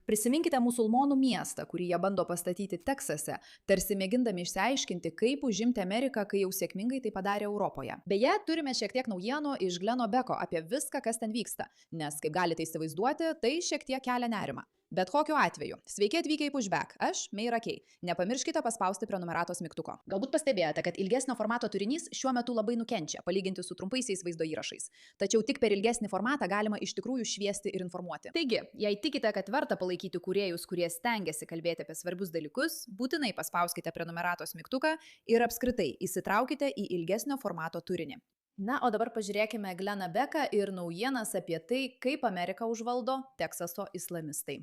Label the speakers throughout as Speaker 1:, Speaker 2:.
Speaker 1: Prisiminkite musulmonų miestą, kurį jie bando pastatyti Teksase, tarsi mėgindami išsiaiškinti, kaip užimti Ameriką, kai jau sėkmingai tai padarė Europoje. Beje, turime šiek tiek naujienų iš Gleno Beko apie viską, kas ten vyksta, nes, kaip galite įsivaizduoti, tai šiek tiek kelia nerimą. Bet kokiu atveju, sveiki atvykę į Pushback, aš Meira Kei. Nepamirškite paspausti prenumeratos mygtuko. Galbūt pastebėjote, kad ilgesnio formato turinys šiuo metu labai nukenčia, palyginti su trumpaisiais vaizdo įrašais. Tačiau tik per ilgesnį formatą galima iš tikrųjų šviesti ir informuoti. Taigi, jei tikite, kad verta palaikyti kūrėjus, kurie stengiasi kalbėti apie svarbius dalykus, būtinai paspauskite prenumeratos mygtuką ir apskritai įsitraukite į ilgesnio formato turinį. Na, o dabar pažiūrėkime Gleną Beką ir naujienas apie tai, kaip Ameriką užvaldo Teksaso islamistai.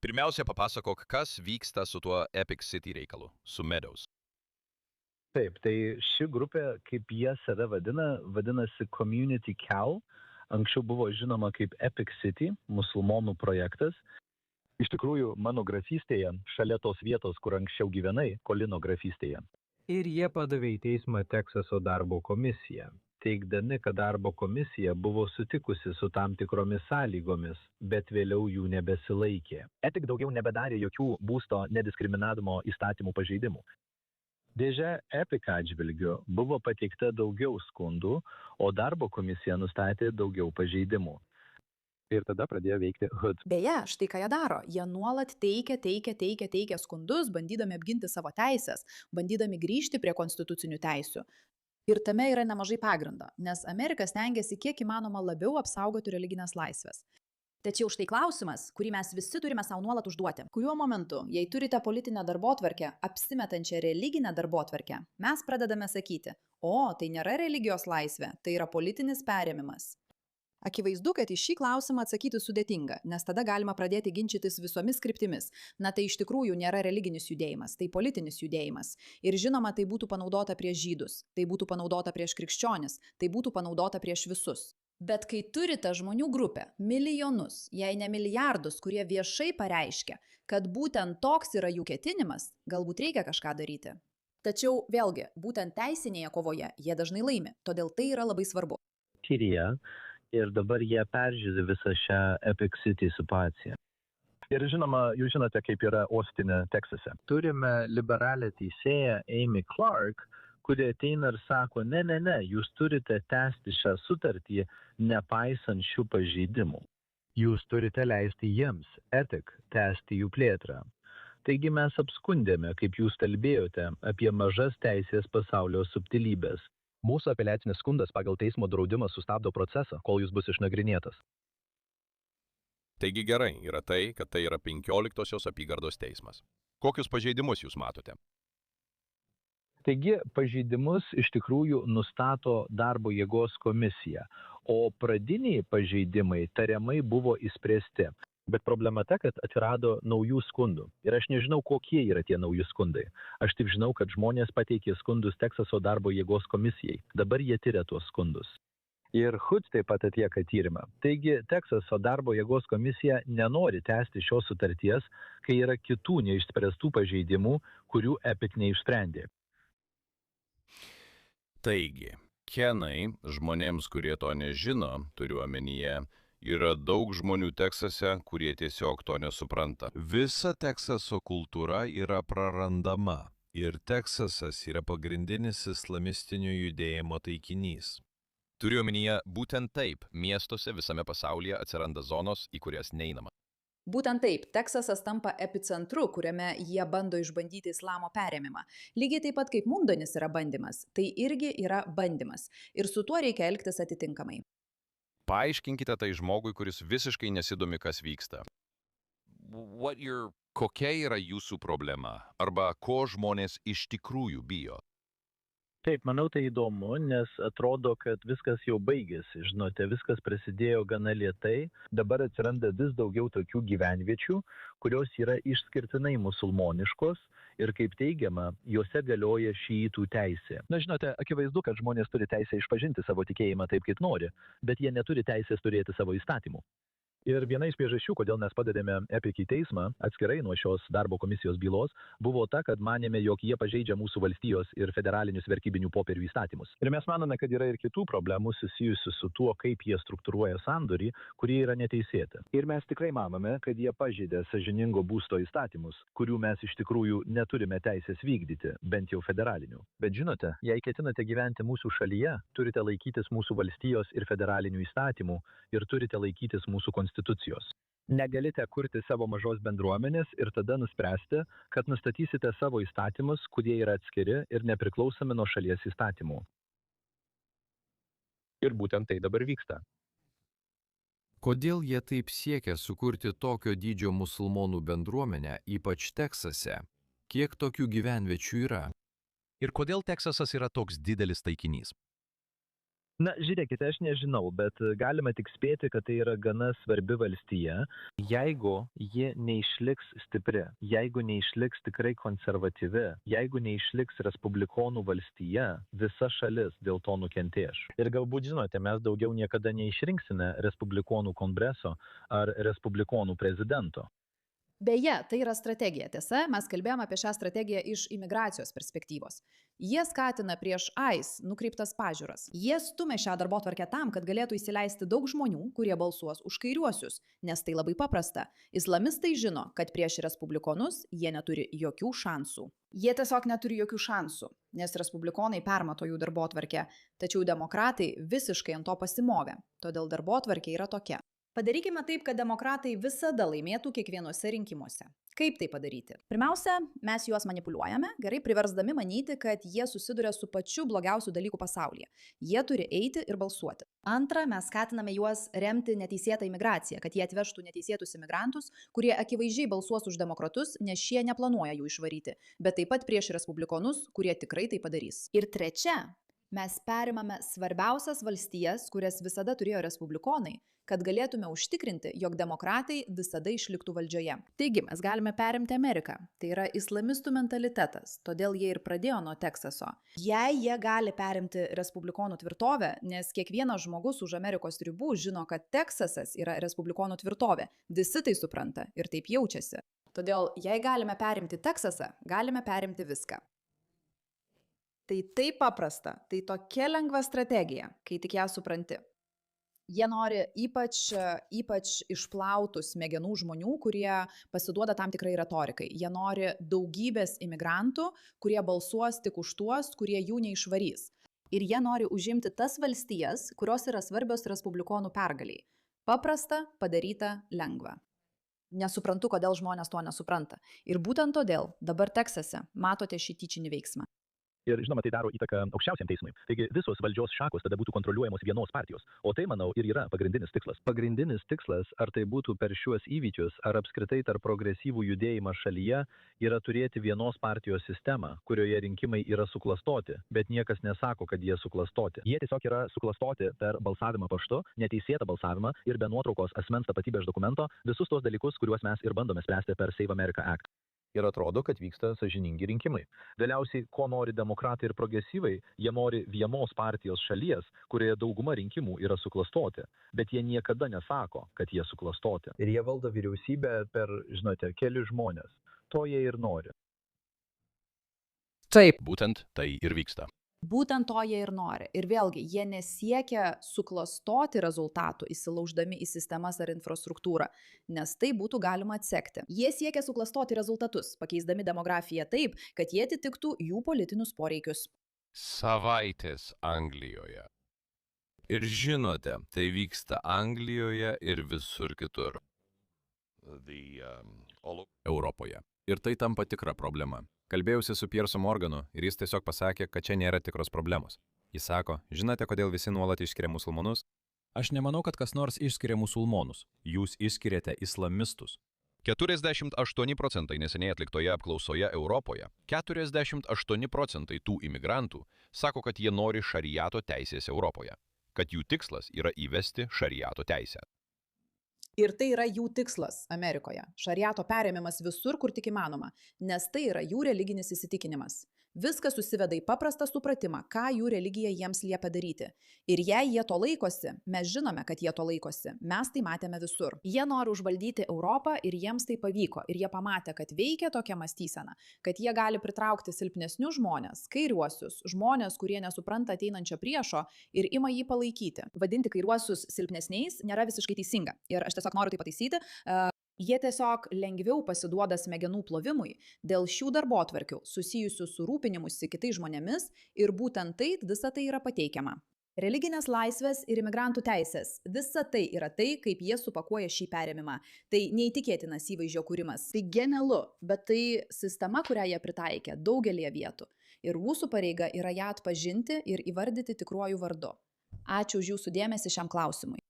Speaker 2: Pirmiausia, papasakok, kas vyksta su tuo Epic City reikalu, su Meadows.
Speaker 3: Taip, tai ši grupė, kaip jie save vadinasi Community Cal, anksčiau buvo žinoma kaip Epic City, musulmonų projektas. Iš tikrųjų, mano grafystėje, šalia tos vietos, kur anksčiau gyvenai, Kolino grafystėje.
Speaker 4: Ir jie padavė į teismą Teksaso darbo komisiją, teigdami, kad darbo komisija buvo sutikusi su tam tikromis sąlygomis, bet vėliau jų nebesilaikė.
Speaker 3: Epic daugiau nebedarė jokių būsto nediskriminavimo įstatymų pažeidimų. Dėžė Epic atžvilgiu buvo pateikta daugiau skundų, o darbo komisija nustatė daugiau pažeidimų. Ir tada pradėjo veikti HUD.
Speaker 1: Beje, štai ką jie daro. Jie nuolat teikia skundus, bandydami apginti savo teisės, bandydami grįžti prie konstitucinių teisių. Ir tame yra nemažai pagrindo, nes Amerika stengiasi kiek įmanoma labiau apsaugoti religinės laisvės. Tačiau štai klausimas, kurį mes visi turime savo nuolat užduoti. Kuriuo momentu, jei turite politinę darbotvarkę, apsimetančią religinę darbotvarkę, mes pradedame sakyti, o, tai nėra religijos laisvė, tai yra politinis perėmimas. Akivaizdu, kad į šį klausimą atsakyti sudėtinga, nes tada galima pradėti ginčytis visomis kryptimis. Na tai iš tikrųjų nėra religinis judėjimas, tai politinis judėjimas. Ir žinoma, tai būtų panaudota prieš žydus, tai būtų panaudota prieš krikščionis, tai būtų panaudota prieš visus. Bet kai turite žmonių grupę, milijonus, jei ne milijardus, kurie viešai pareiškia, kad būtent toks yra jų ketinimas, galbūt reikia kažką daryti. Tačiau vėlgi, būtent teisinėje kovoje jie dažnai laimi, todėl tai yra labai svarbu.
Speaker 3: Tyrėja. Ir dabar jie peržiūri visą šią Epic City situaciją. Ir žinoma, jūs žinote, kaip yra Austine, Teksase.
Speaker 4: Turime liberalią teisėją Amy Clark, kuri ateina ir sako, ne, jūs turite tęsti šią sutartį, nepaisant šių pažeidimų. Jūs turite leisti jiems, Epic, tęsti jų plėtrą. Taigi mes apskundėme, kaip jūs kalbėjote, apie mažas teisės pasaulio subtilybės.
Speaker 3: Mūsų apeliacinis skundas pagal teismo draudimą sustabdo procesą, kol jis bus išnagrinėtas.
Speaker 2: Taigi gerai yra tai, kad tai yra 15-osios apygardos teismas. Kokius pažeidimus jūs matote?
Speaker 3: Taigi pažeidimus iš tikrųjų nustato darbo jėgos komisija, o pradiniai pažeidimai tariamai buvo išspręsti. Bet problema ta, kad atsirado naujų skundų. Ir aš nežinau, kokie yra tie nauji skundai. Aš tik žinau, kad žmonės pateikė skundus Teksaso darbo jėgos komisijai. Dabar jie tyria tuos skundus. Ir HUD taip pat atlieka tyrimą. Taigi, Teksaso darbo jėgos komisija nenori tęsti šios sutarties, kai yra kitų neišspręstų pažeidimų, kurių Epic neišsprendė.
Speaker 2: Taigi, Kenai, žmonėms, kurie to nežino, turiu omenyje, yra daug žmonių Teksase, kurie tiesiog to nesupranta. Visa Teksaso kultūra yra prarandama ir Teksasas yra pagrindinis islamistinio judėjimo taikinys. Turiu omenyje, būtent taip, miestuose visame pasaulyje atsiranda zonos, į kurias neinama.
Speaker 1: Būtent taip, Teksasas tampa epicentru, kuriame jie bando išbandyti islamo perėmimą. Lygiai taip pat kaip Mundonis yra bandymas, tai irgi yra bandymas. Ir su tuo reikia elgtis atitinkamai.
Speaker 2: Paaiškinkite tai žmogui, kuris visiškai nesidomi, kas vyksta. Kokia yra jūsų problema? Arba ko žmonės iš tikrųjų bijo?
Speaker 3: Taip, manau, tai įdomu, nes atrodo, kad viskas jau baigėsi. Žinote, viskas prasidėjo gana lėtai. Dabar atsiranda vis daugiau tokių gyvenviečių, kurios yra išskirtinai musulmoniškos ir, kaip teigiama, juose galioja šiitų teisė. Na, žinote, akivaizdu, kad žmonės turi teisę išpažinti savo tikėjimą taip, kaip nori, bet jie neturi teisės turėti savo įstatymų. Ir viena iš priežasčių, kodėl mes padedėme EPIC į teismą atskirai nuo šios darbo komisijos bylos, buvo ta, kad manėme, jog jie pažeidžia mūsų valstijos ir federalinius vertybinių popierių įstatymus. Ir mes manome, kad yra ir kitų problemų susijusių su tuo, kaip jie struktūruoja sandorį, kurie yra neteisėti. Ir mes tikrai manome, kad jie pažeidė sąžiningo būsto įstatymus, kurių mes iš tikrųjų neturime teisės vykdyti, bent jau federalinių. Bet žinote, jei ketinate gyventi mūsų šalyje, turite laikytis mūsų valstijos ir federalinių įstatymų ir turite laikytis mūsų konstitucijos. Negalite kurti savo mažos bendruomenės ir tada nuspręsti, kad nustatysite savo įstatymus, kurie yra atskiri ir nepriklausomi nuo šalies įstatymų. Ir būtent tai dabar vyksta.
Speaker 2: Kodėl jie taip siekia sukurti tokio dydžio musulmonų bendruomenę, ypač Teksase? Kiek tokių gyvenviečių yra?
Speaker 5: Ir kodėl Teksasas yra toks didelis taikinys?
Speaker 3: Na, žiūrėkite, aš nežinau, bet galima tik spėti, kad tai yra gana svarbi valstija, jeigu ji neišliks stipri, jeigu neišliks tikrai konservatyvi, jeigu neišliks respublikonų valstija, visa šalis dėl to nukentės. Ir galbūt žinote, mes daugiau niekada neišrinksime respublikonų kongreso ar respublikonų prezidento.
Speaker 1: Beje, tai yra strategija. Tiesa, mes kalbėjome apie šią strategiją iš imigracijos perspektyvos. Jie skatina prieš ICE nukreiptas pažiūras. Jie stumia šią darbotvarkę tam, kad galėtų įsileisti daug žmonių, kurie balsuos už kairiuosius, nes tai labai paprasta. Islamistai žino, kad prieš respublikonus jie neturi jokių šansų. Jie tiesiog neturi jokių šansų, nes respublikonai permato jų darbotvarkę, tačiau demokratai visiškai ant to pasimovė. Todėl darbotvarkė yra tokia. Padarykime taip, kad demokratai visada laimėtų kiekvienuose rinkimuose. Kaip tai padaryti? Pirmiausia, mes juos manipuliuojame, gerai priversdami manyti, kad jie susiduria su pačiu blogiausiu dalyku pasaulyje. Jie turi eiti ir balsuoti. Antra, mes skatiname juos remti neteisėtą imigraciją, kad jie atvežtų neteisėtus imigrantus, kurie akivaizdžiai balsuos už demokratus, nes šie neplanuoja jų išvaryti, bet taip pat prieš respublikonus, kurie tikrai tai padarys. Ir trečia, mes perimame svarbiausias valstijas, kurias visada turėjo respublikonai, kad galėtume užtikrinti, jog demokratai visada išliktų valdžioje. Taigi, mes galime perimti Ameriką. Tai yra islamistų mentalitetas, todėl jie ir pradėjo nuo Teksaso. Jei jie gali perimti respublikonų tvirtovę, nes kiekvienas žmogus už Amerikos ribų žino, kad Teksasas yra respublikonų tvirtovė, visi tai supranta ir taip jaučiasi. Todėl, jei galime perimti Teksasą, galime perimti viską. Tai taip paprasta, tai tokia lengva strategija, kai tik ją supranti. Jie nori ypač išplautų smegenų žmonių, kurie pasiduoda tam tikrai retorikai. Jie nori daugybės imigrantų, kurie balsuos tik už tuos, kurie jų neišvarys. Ir jie nori užimti tas valstijas, kurios yra svarbios respublikonų pergaliai. Paprasta, padaryta, lengva. Nesuprantu, kodėl žmonės to nesupranta. Ir būtent todėl dabar Teksase matote šį tyčinį veiksmą.
Speaker 3: Ir žinoma, tai daro įtaką aukščiausiam teismui. Taigi visos valdžios šakos tada būtų kontroliuojamos vienos partijos. O tai, manau, ir yra pagrindinis tikslas. Pagrindinis tikslas, ar tai būtų per šiuos įvykius, ar apskritai tarp progresyvų judėjimą šalyje, yra turėti vienos partijos sistemą, kurioje rinkimai yra suklastoti, bet niekas nesako, kad jie suklastoti. Jie tiesiog yra suklastoti per balsavimą paštu, neteisėtą balsavimą ir be nuotraukos asmens tapatybės dokumento, visus tos dalykus, kuriuos mes ir bandome spręsti per Save America Act. Ir atrodo, kad vyksta sąžiningi rinkimai. Galiausiai, ko nori demokratai ir progresyvai, jie nori vienos partijos šalies, kurioje dauguma rinkimų yra suklastoti, bet jie niekada nesako, kad jie suklastoti. Ir jie valdo vyriausybę per, žinote, keli žmonės. To jie ir nori.
Speaker 1: Taip.
Speaker 5: Būtent tai ir vyksta.
Speaker 1: Būtent to jie ir nori. Ir vėlgi, jie nesiekia suklastoti rezultatų, įsilauždami į sistemas ar infrastruktūrą, nes tai būtų galima atsekti. Jie siekia suklastoti rezultatus, pakeisdami demografiją taip, kad jie atitiktų jų politinius poreikius.
Speaker 2: Savaitės Anglijoje. Ir žinote, tai vyksta Anglijoje ir visur kitur. Europoje. Ir tai tampa tikra problema. Kalbėjausi su Piersu Morganu ir jis tiesiog pasakė, kad čia nėra tikros problemos. Jis sako, žinote, kodėl visi nuolat išskiria musulmonus?
Speaker 5: Aš nemanau, kad kas nors išskiria musulmonus. Jūs išskiriate islamistus. 48% neseniai atliktoje apklausoje Europoje, 48% tų imigrantų sako, kad jie nori šariato teisės Europoje, kad jų tikslas yra įvesti šariato teisę.
Speaker 1: Ir tai yra jų tikslas Amerikoje – šariato perėmimas visur, kur tik įmanoma, nes tai yra jų religinis įsitikinimas. Viskas susiveda į paprastą supratimą, ką jų religija jiems liepia daryti. Ir jei jie to laikosi, mes žinome, kad jie to laikosi, mes tai matėme visur. Jie nori užvaldyti Europą ir jiems tai pavyko. Ir jie pamatė, kad veikia tokia mąstysena, kad jie gali pritraukti silpnesnius žmonės, kairiuosius, žmonės, kurie nesupranta ateinančio priešo ir ima jį palaikyti. Vadinti kairiuosius silpnesniais nėra visiškai teisinga. Ir aš tiesiog noriu tai pataisyti. Jie tiesiog lengviau pasiduoda smegenų plovimui dėl šių darbotvarkių susijusių su rūpinimusi kitais žmonėmis ir būtent tai visa tai yra pateikiama. Religinės laisvės ir imigrantų teisės – visa tai yra tai, kaip jie supakuoja šį perėmimą. Tai neįtikėtinas įvaizdžio kūrimas. Tai genialu, bet tai sistema, kurią jie pritaikė daugelį vietų. Ir mūsų pareiga yra ją atpažinti ir įvardyti tikruoju vardu. Ačiū už jūsų dėmesį šiam klausimui.